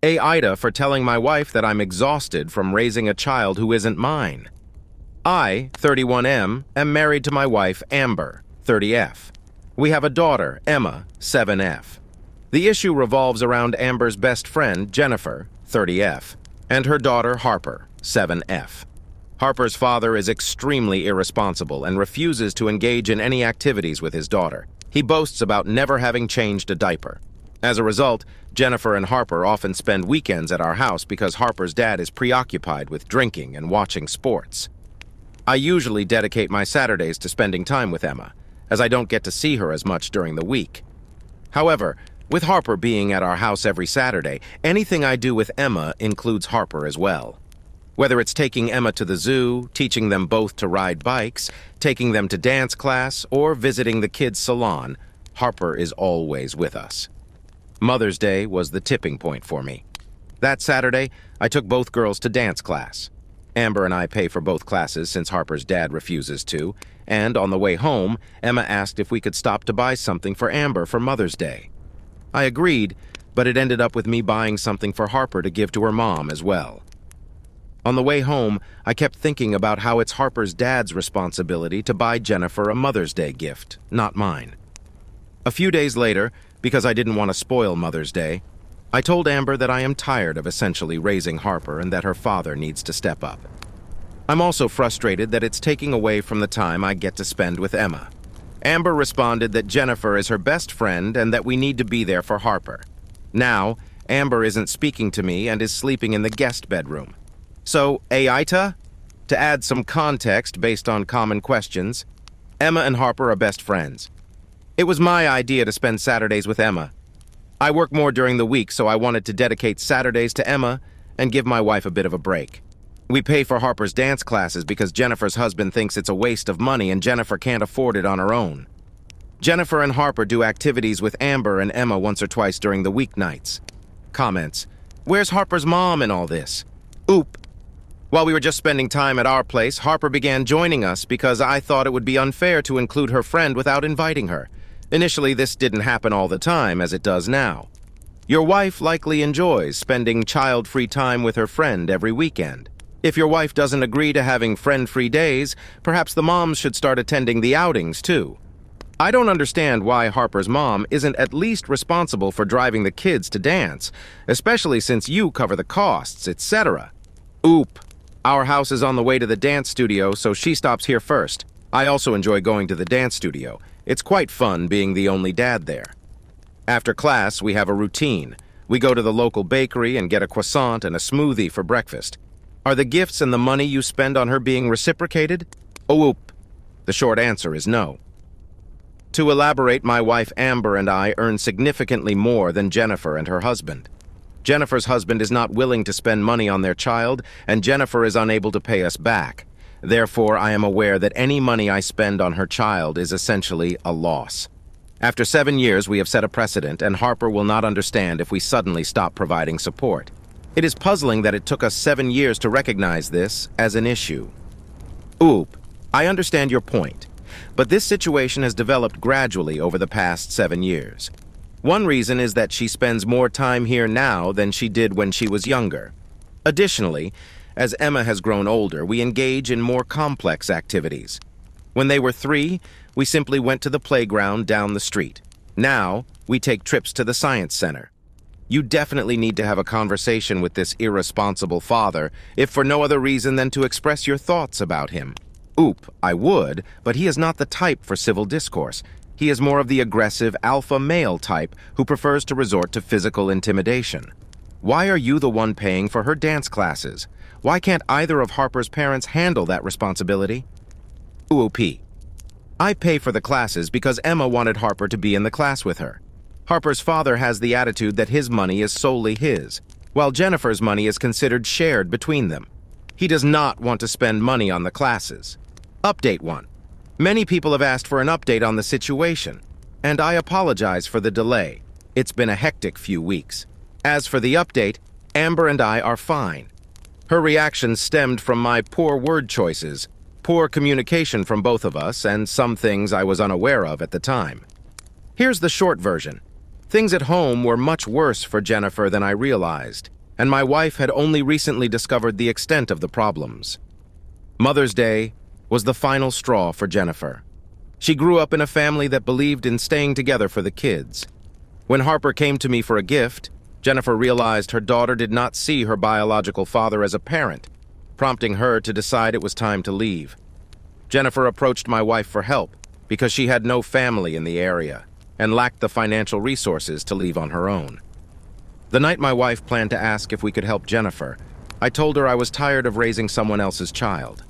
AITA for telling my wife that I'm exhausted from raising a child who isn't mine. I, 31M, am married to my wife, Amber, 30F. We have a daughter, Emma, 7F. The issue revolves around Amber's best friend, Jennifer, 30F, and her daughter, Harper, 7F. Harper's father is extremely irresponsible and refuses to engage in any activities with his daughter. He boasts about never having changed a diaper. As a result, Jennifer and Harper often spend weekends at our house because Harper's dad is preoccupied with drinking and watching sports. I usually dedicate my Saturdays to spending time with Emma, as I don't get to see her as much during the week. However, with Harper being at our house every Saturday, anything I do with Emma includes Harper as well. Whether it's taking Emma to the zoo, teaching them both to ride bikes, taking them to dance class, or visiting the kids' salon, Harper is always with us. Mother's Day was the tipping point for me. That Saturday, I took both girls to dance class. Amber and I pay for both classes since Harper's dad refuses to, and on the way home, Emma asked if we could stop to buy something for Amber for Mother's Day. I agreed, but it ended up with me buying something for Harper to give to her mom as well. On the way home, I kept thinking about how it's Harper's dad's responsibility to buy Jennifer a Mother's Day gift, not mine. A few days later, because I didn't want to spoil Mother's Day, I told Amber that I am tired of essentially raising Harper and that her father needs to step up. I'm also frustrated that it's taking away from the time I get to spend with Emma. Amber responded that Jennifer is her best friend and that we need to be there for Harper. Now, Amber isn't speaking to me and is sleeping in the guest bedroom. So, AITA? To add some context based on common questions, Emma and Harper are best friends. It was my idea to spend Saturdays with Emma. I work more during the week, so I wanted to dedicate Saturdays to Emma and give my wife a bit of a break. We pay for Harper's dance classes because Jennifer's husband thinks it's a waste of money and Jennifer can't afford it on her own. Jennifer and Harper do activities with Amber and Emma once or twice during the weeknights. Comments: where's Harper's mom in all this? Oop. While we were just spending time at our place, Harper began joining us because I thought it would be unfair to include her friend without inviting her. Initially, this didn't happen all the time, as it does now. Your wife likely enjoys spending child-free time with her friend every weekend. If your wife doesn't agree to having friend-free days, perhaps the moms should start attending the outings, too. I don't understand why Harper's mom isn't at least responsible for driving the kids to dance, especially since you cover the costs, etc. Oop. Our house is on the way to the dance studio, so she stops here first. I also enjoy going to the dance studio. It's quite fun being the only dad there. After class, we have a routine. We go to the local bakery and get a croissant and a smoothie for breakfast. Are the gifts and the money you spend on her being reciprocated? Oh, oop. The short answer is no. To elaborate, my wife Amber and I earn significantly more than Jennifer and her husband. Jennifer's husband is not willing to spend money on their child, and Jennifer is unable to pay us back. Therefore, I am aware that any money I spend on her child is essentially a loss. After 7 years, we have set a precedent, and Harper will not understand if we suddenly stop providing support. It is puzzling that it took us 7 years to recognize this as an issue. Oop, I understand your point, but this situation has developed gradually over the past 7 years. One reason is that she spends more time here now than she did when she was younger. Additionally, as Emma has grown older, we engage in more complex activities. When they were 3, we simply went to the playground down the street. Now, we take trips to the science center. You definitely need to have a conversation with this irresponsible father, if for no other reason than to express your thoughts about him. Oop, I would, but he is not the type for civil discourse. He is more of the aggressive alpha male type who prefers to resort to physical intimidation. Why are you the one paying for her dance classes? Why can't either of Harper's parents handle that responsibility? OOP. I pay for the classes because Emma wanted Harper to be in the class with her. Harper's father has the attitude that his money is solely his, while Jennifer's money is considered shared between them. He does not want to spend money on the classes. Update 1. Many people have asked for an update on the situation, and I apologize for the delay. It's been a hectic few weeks. As for the update, Amber and I are fine. Her reaction stemmed from my poor word choices, poor communication from both of us, and some things I was unaware of at the time. Here's the short version. Things at home were much worse for Jennifer than I realized, and my wife had only recently discovered the extent of the problems. Mother's Day was the final straw for Jennifer. She grew up in a family that believed in staying together for the kids. When Harper came to me for a gift, Jennifer realized her daughter did not see her biological father as a parent, prompting her to decide it was time to leave. Jennifer approached my wife for help because she had no family in the area and lacked the financial resources to leave on her own. The night my wife planned to ask if we could help Jennifer, I told her I was tired of raising someone else's child.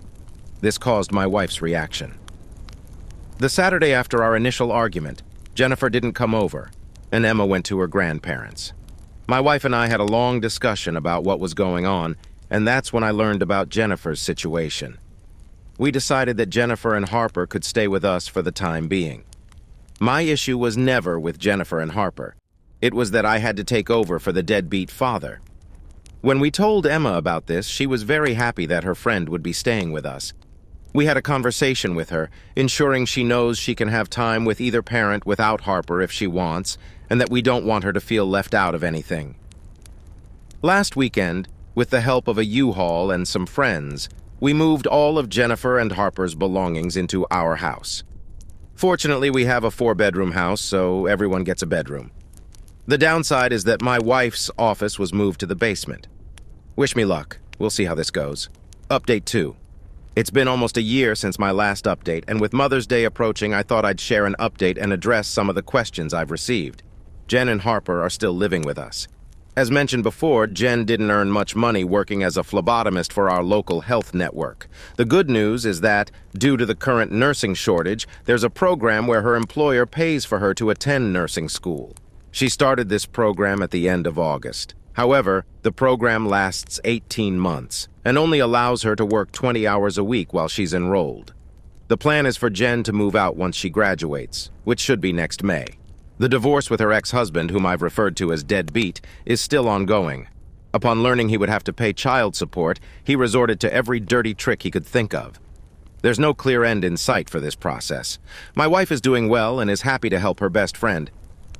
This caused my wife's reaction. The Saturday after our initial argument, Jennifer didn't come over, and Emma went to her grandparents. My wife and I had a long discussion about what was going on, and that's when I learned about Jennifer's situation. We decided that Jennifer and Harper could stay with us for the time being. My issue was never with Jennifer and Harper. It was that I had to take over for the deadbeat father. When we told Emma about this, she was very happy that her friend would be staying with us. We had a conversation with her, ensuring she knows she can have time with either parent without Harper if she wants, and that we don't want her to feel left out of anything. Last weekend, with the help of a U-Haul and some friends, we moved all of Jennifer and Harper's belongings into our house. Fortunately, we have a 4-bedroom house, so everyone gets a bedroom. The downside is that my wife's office was moved to the basement. Wish me luck. We'll see how this goes. Update 2. It's been almost a year since my last update, and with Mother's Day approaching, I thought I'd share an update and address some of the questions I've received. Jen and Harper are still living with us. As mentioned before, Jen didn't earn much money working as a phlebotomist for our local health network. The good news is that, due to the current nursing shortage, there's a program where her employer pays for her to attend nursing school. She started this program at the end of August. However, the program lasts 18 months and only allows her to work 20 hours a week while she's enrolled. The plan is for Jen to move out once she graduates, which should be next May. The divorce with her ex-husband, whom I've referred to as deadbeat, is still ongoing. Upon learning he would have to pay child support, he resorted to every dirty trick he could think of. There's no clear end in sight for this process. My wife is doing well and is happy to help her best friend,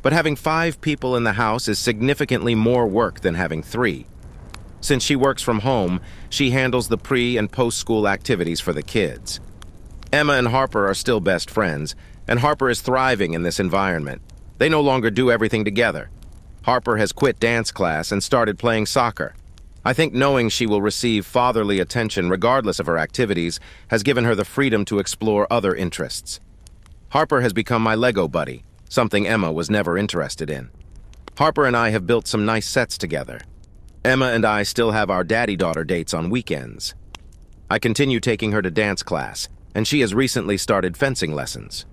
but having 5 people in the house is significantly more work than having 3. Since she works from home, she handles the pre- and post-school activities for the kids. Emma and Harper are still best friends, and Harper is thriving in this environment. They no longer do everything together. Harper has quit dance class and started playing soccer. I think knowing she will receive fatherly attention regardless of her activities has given her the freedom to explore other interests. Harper has become my Lego buddy, something Emma was never interested in. Harper and I have built some nice sets together. Emma and I still have our daddy-daughter dates on weekends. I continue taking her to dance class, and she has recently started fencing lessons.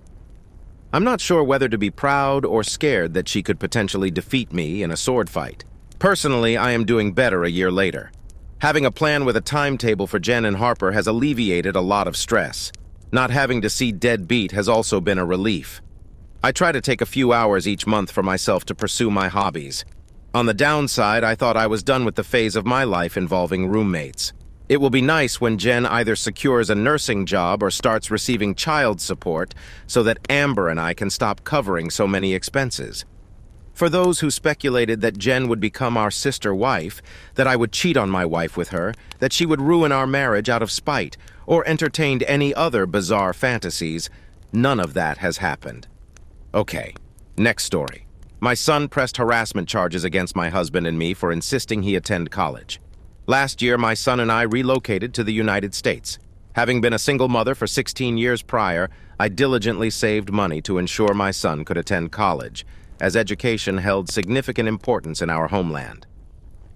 I'm not sure whether to be proud or scared that she could potentially defeat me in a sword fight. Personally, I am doing better a year later. Having a plan with a timetable for Jen and Harper has alleviated a lot of stress. Not having to see deadbeat has also been a relief. I try to take a few hours each month for myself to pursue my hobbies. On the downside, I thought I was done with the phase of my life involving roommates. It will be nice when Jen either secures a nursing job or starts receiving child support so that Amber and I can stop covering so many expenses. For those who speculated that Jen would become our sister wife, that I would cheat on my wife with her, that she would ruin our marriage out of spite, or entertained any other bizarre fantasies, none of that has happened. Okay, next story. My son pressed harassment charges against my husband and me for insisting he attend college. Last year, my son and I relocated to the United States. Having been a single mother for 16 years prior, I diligently saved money to ensure my son could attend college, as education held significant importance in our homeland.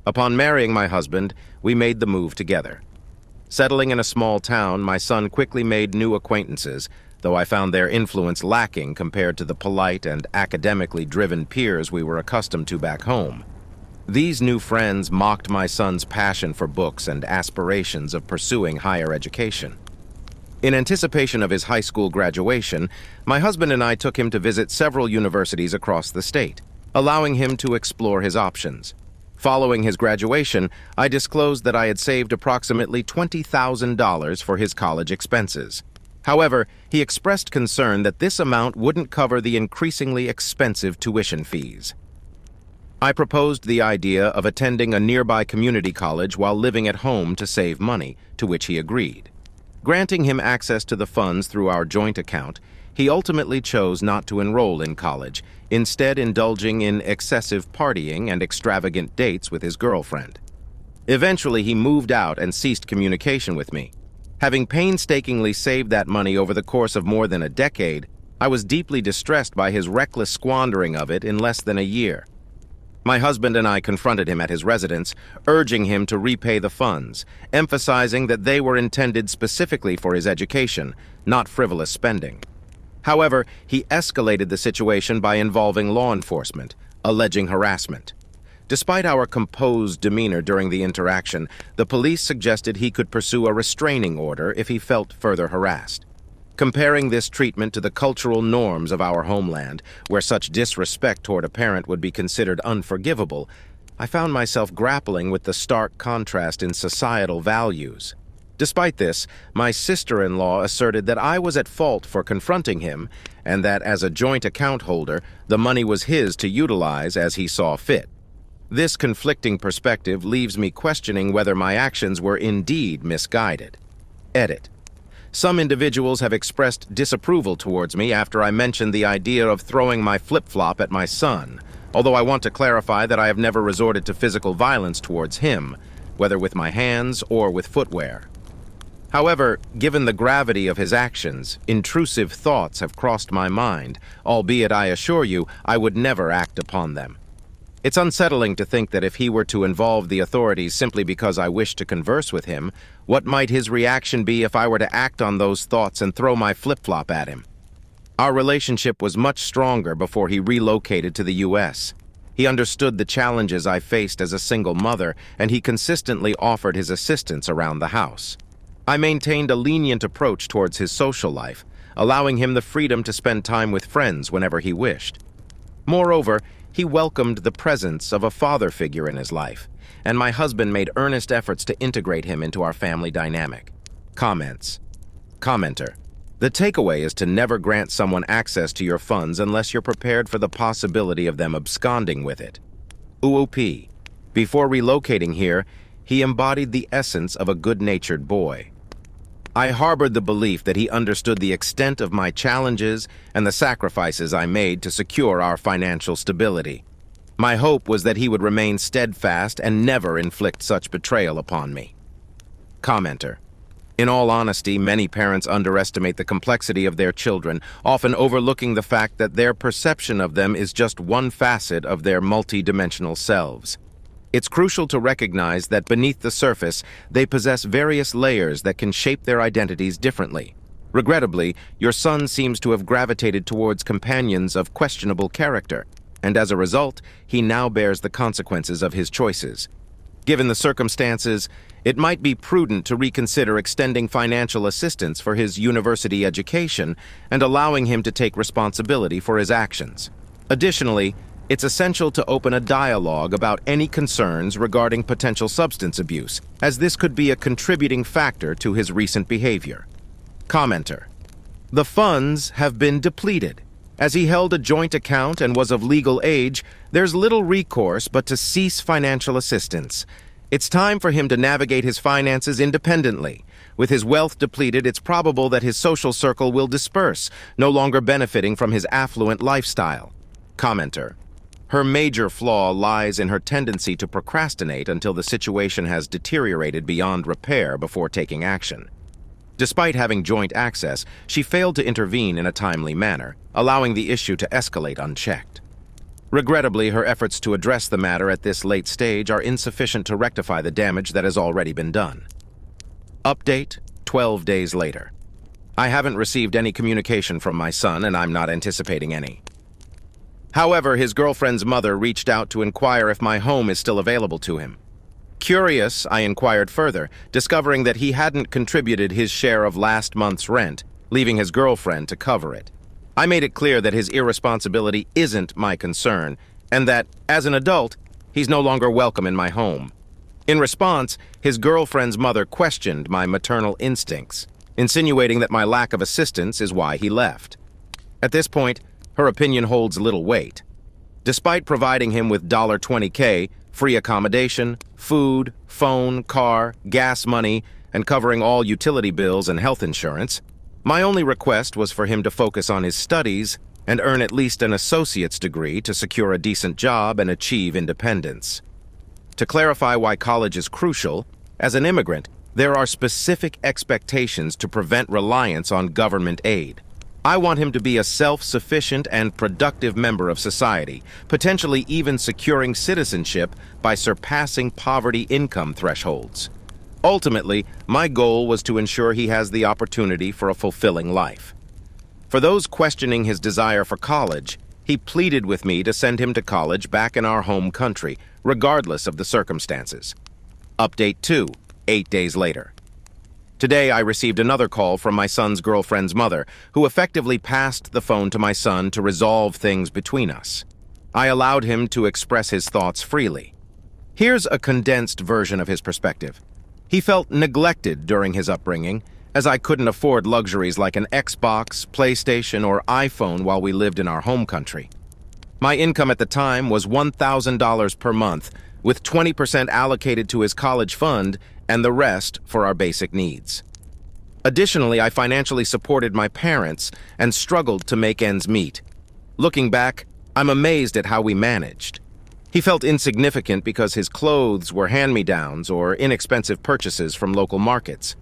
Upon marrying my husband, we made the move together. Settling in a small town, my son quickly made new acquaintances, though I found their influence lacking compared to the polite and academically driven peers we were accustomed to back home. These new friends mocked my son's passion for books and aspirations of pursuing higher education. In anticipation of his high school graduation, my husband and I took him to visit several universities across the state, allowing him to explore his options. Following his graduation, I disclosed that I had saved approximately $20,000 for his college expenses. However, he expressed concern that this amount wouldn't cover the increasingly expensive tuition fees. I proposed the idea of attending a nearby community college while living at home to save money, to which he agreed. Granting him access to the funds through our joint account, he ultimately chose not to enroll in college, instead indulging in excessive partying and extravagant dates with his girlfriend. Eventually, he moved out and ceased communication with me. Having painstakingly saved that money over the course of more than a decade, I was deeply distressed by his reckless squandering of it in less than a year. My husband and I confronted him at his residence, urging him to repay the funds, emphasizing that they were intended specifically for his education, not frivolous spending. However, he escalated the situation by involving law enforcement, alleging harassment. Despite our composed demeanor during the interaction, the police suggested he could pursue a restraining order if he felt further harassed. Comparing this treatment to the cultural norms of our homeland, where such disrespect toward a parent would be considered unforgivable, I found myself grappling with the stark contrast in societal values. Despite this, my sister-in-law asserted that I was at fault for confronting him, and that as a joint account holder, the money was his to utilize as he saw fit. This conflicting perspective leaves me questioning whether my actions were indeed misguided. Edit. Some individuals have expressed disapproval towards me after I mentioned the idea of throwing my flip-flop at my son, although I want to clarify that I have never resorted to physical violence towards him, whether with my hands or with footwear. However, given the gravity of his actions, intrusive thoughts have crossed my mind, albeit I assure you I would never act upon them. It's unsettling to think that if he were to involve the authorities simply because I wished to converse with him, what might his reaction be if I were to act on those thoughts and throw my flip-flop at him? Our relationship was much stronger before he relocated to the U.S. He understood the challenges I faced as a single mother, and he consistently offered his assistance around the house. I maintained a lenient approach towards his social life, allowing him the freedom to spend time with friends whenever he wished. Moreover, he welcomed the presence of a father figure in his life, and my husband made earnest efforts to integrate him into our family dynamic. Comments. Commenter. The takeaway is to never grant someone access to your funds unless you're prepared for the possibility of them absconding with it. UOP. Before relocating here, he embodied the essence of a good-natured boy. I harbored the belief that he understood the extent of my challenges and the sacrifices I made to secure our financial stability. My hope was that he would remain steadfast and never inflict such betrayal upon me. Commenter. In all honesty, many parents underestimate the complexity of their children, often overlooking the fact that their perception of them is just one facet of their multidimensional selves. It's crucial to recognize that beneath the surface, they possess various layers that can shape their identities differently. Regrettably, your son seems to have gravitated towards companions of questionable character, and as a result, he now bears the consequences of his choices. Given the circumstances, it might be prudent to reconsider extending financial assistance for his university education and allowing him to take responsibility for his actions. Additionally, it's essential to open a dialogue about any concerns regarding potential substance abuse, as this could be a contributing factor to his recent behavior. Commenter. The funds have been depleted. As he held a joint account and was of legal age, there's little recourse but to cease financial assistance. It's time for him to navigate his finances independently. With his wealth depleted, it's probable that his social circle will disperse, no longer benefiting from his affluent lifestyle. Commenter. Her major flaw lies in her tendency to procrastinate until the situation has deteriorated beyond repair before taking action. Despite having joint access, she failed to intervene in a timely manner, allowing the issue to escalate unchecked. Regrettably, her efforts to address the matter at this late stage are insufficient to rectify the damage that has already been done. Update, 12 days later. I haven't received any communication from my son, and I'm not anticipating any. However, his girlfriend's mother reached out to inquire if my home is still available to him. Curious, I inquired further, discovering that he hadn't contributed his share of last month's rent, leaving his girlfriend to cover it. I made it clear that his irresponsibility isn't my concern, and that, as an adult, he's no longer welcome in my home. In response, his girlfriend's mother questioned my maternal instincts, insinuating that my lack of assistance is why he left. At this point, her opinion holds little weight. Despite providing him with $20K, free accommodation, food, phone, car, gas money, and covering all utility bills and health insurance, my only request was for him to focus on his studies and earn at least an associate's degree to secure a decent job and achieve independence. To clarify why college is crucial, as an immigrant, there are specific expectations to prevent reliance on government aid. I want him to be a self-sufficient and productive member of society, potentially even securing citizenship by surpassing poverty income thresholds. Ultimately, my goal was to ensure he has the opportunity for a fulfilling life. For those questioning his desire for college, he pleaded with me to send him to college back in our home country, regardless of the circumstances. Update 2, 8 days later. Today, I received another call from my son's girlfriend's mother, who effectively passed the phone to my son to resolve things between us. I allowed him to express his thoughts freely. Here's a condensed version of his perspective. He felt neglected during his upbringing, as I couldn't afford luxuries like an Xbox, PlayStation, or iPhone while we lived in our home country. My income at the time was $1,000 per month, with 20% allocated to his college fund and the rest for our basic needs. Additionally, I financially supported my parents and struggled to make ends meet. Looking back, I'm amazed at how we managed. He felt insignificant because his clothes were hand-me-downs or inexpensive purchases from local markets.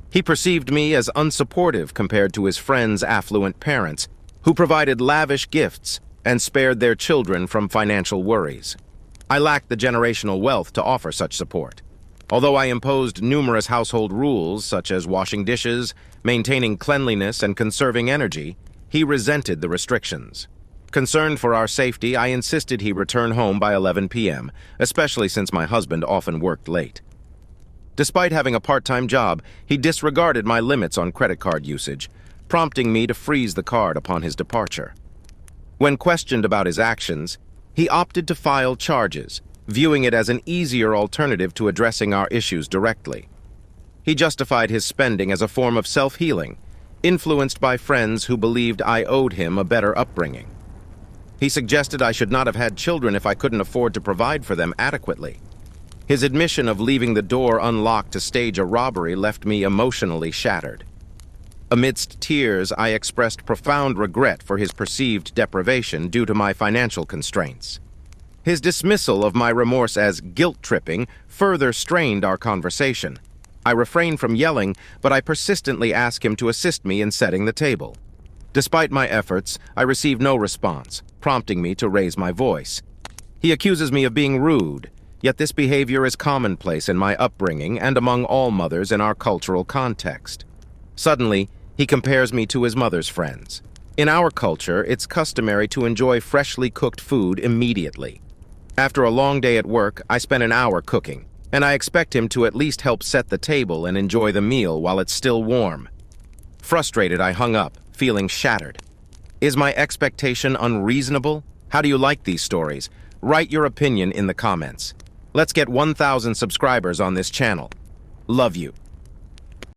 He perceived me as unsupportive compared to his friends' affluent parents, who provided lavish gifts and spared their children from financial worries. I lacked the generational wealth to offer such support. Although I imposed numerous household rules, such as washing dishes, maintaining cleanliness, and conserving energy, he resented the restrictions. Concerned for our safety, I insisted he return home by 11 p.m., especially since my husband often worked late. Despite having a part-time job, he disregarded my limits on credit card usage, prompting me to freeze the card upon his departure. When questioned about his actions, he opted to file charges, viewing it as an easier alternative to addressing our issues directly. He justified his spending as a form of self-healing, influenced by friends who believed I owed him a better upbringing. He suggested I should not have had children if I couldn't afford to provide for them adequately. His admission of leaving the door unlocked to stage a robbery left me emotionally shattered. Amidst tears, I expressed profound regret for his perceived deprivation due to my financial constraints. His dismissal of my remorse as guilt-tripping further strained our conversation. I refrained from yelling, but I persistently asked him to assist me in setting the table. Despite my efforts, I received no response, prompting me to raise my voice. He accuses me of being rude, yet this behavior is commonplace in my upbringing and among all mothers in our cultural context. Suddenly, he compares me to his mother's friends. In our culture, it's customary to enjoy freshly cooked food immediately. After a long day at work, I spend an hour cooking, and I expect him to at least help set the table and enjoy the meal while it's still warm. Frustrated, I hung up, feeling shattered. Is my expectation unreasonable? How do you like these stories? Write your opinion in the comments. Let's get 1,000 subscribers on this channel. Love you.